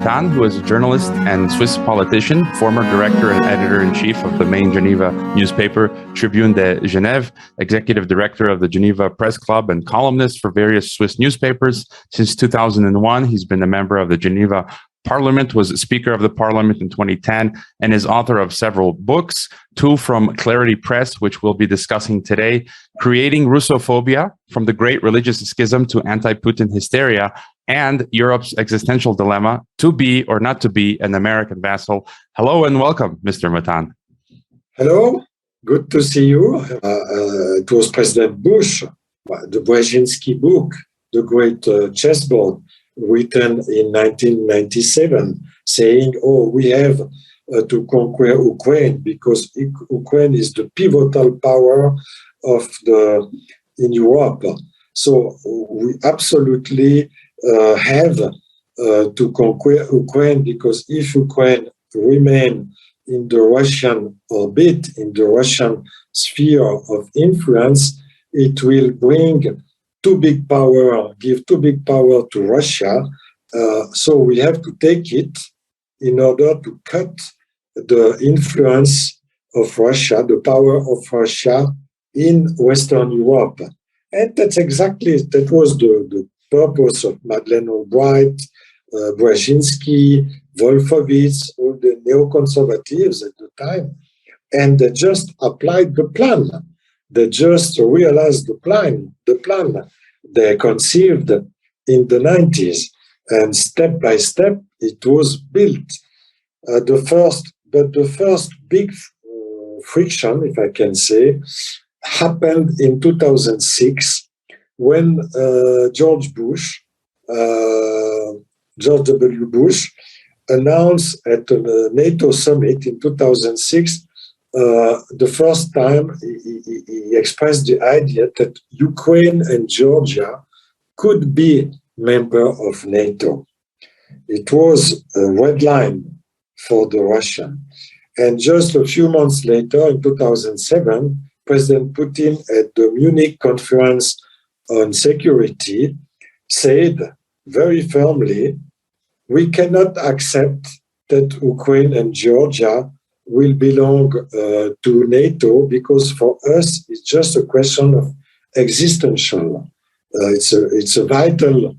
Mettan, who is a journalist and Swiss politician, former director and editor-in-chief of the main Geneva newspaper Tribune de Genève, executive director of the Geneva Press Club, and columnist for various Swiss newspapers. Since 2001, he's been a member of the Geneva Parliament, was Speaker of the Parliament in 2010, and is author of several books, two from Clarity Press, which we'll be discussing today, Creating Russophobia, From the Great Religious Schism to Anti-Putin Hysteria, and Europe's Existential Dilemma, To Be or Not to Be an American Vassal. Hello and welcome, Mr. Mettan. Hello, good to see you. It was President Bush, the Brzezinski book, the great chessboard, written in 1997, saying, oh, we have to conquer Ukraine because Ukraine is the pivotal power in Europe. So we absolutely have to conquer Ukraine, because if Ukraine remain in the Russian orbit, in the Russian sphere of influence, it will bring give too big power to Russia. So we have to take it in order to cut the influence of Russia, the power of Russia in Western Europe. And that was the purpose of Madeleine Albright, Brzezinski, Wolfowitz, all the neoconservatives at the time. And they just applied the plan. They just realized the plan they conceived in the 90s. And step by step, it was built. The first big friction, if I can say, happened in 2006 when George W. Bush announced at the NATO summit in 2006, the first time he expressed the idea that Ukraine and Georgia could be member of NATO. It was a red line for the Russian. And just a few months later, in 2007, President Putin at the Munich Conference on Security said very firmly, we cannot accept that Ukraine and Georgia will belong to NATO, because for us it's just a question of existential. It's a vital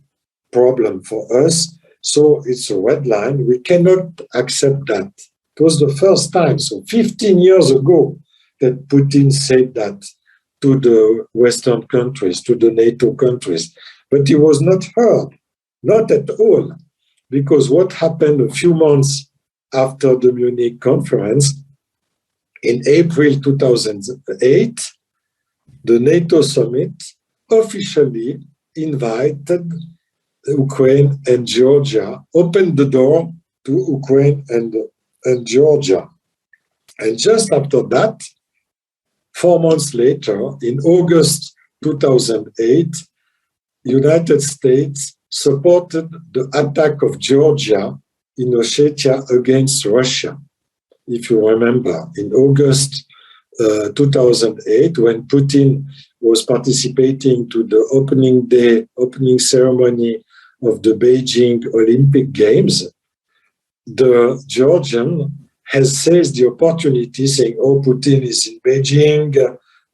problem for us, so it's a red line. We cannot accept that. It was the first time, so 15 years ago, that Putin said that to the Western countries, to the NATO countries. But he was not heard, not at all, because what happened a few months after the Munich conference, in April 2008, the NATO summit officially invited Ukraine and Georgia, opened the door to Ukraine and Georgia. And just after that, 4 months later, in August 2008, United States supported the attack of Georgia in Ossetia against Russia. If you remember, in August 2008, when Putin was participating to the opening ceremony of the Beijing Olympic Games, the Georgian has seized the opportunity, saying, oh, Putin is in Beijing,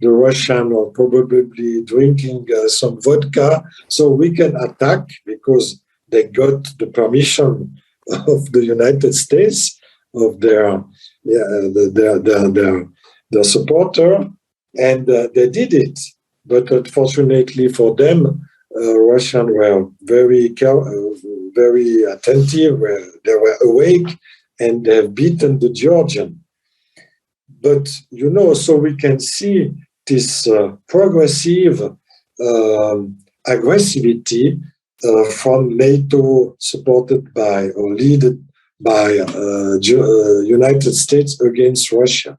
the Russian are probably drinking some vodka, so we can attack, because they got the permission of the United States, of their supporter, and they did it. But unfortunately for them, Russians were very attentive, they were awake, and they have beaten the Georgian. But, so we can see this progressive aggressivity from NATO, supported by or led by United States against Russia.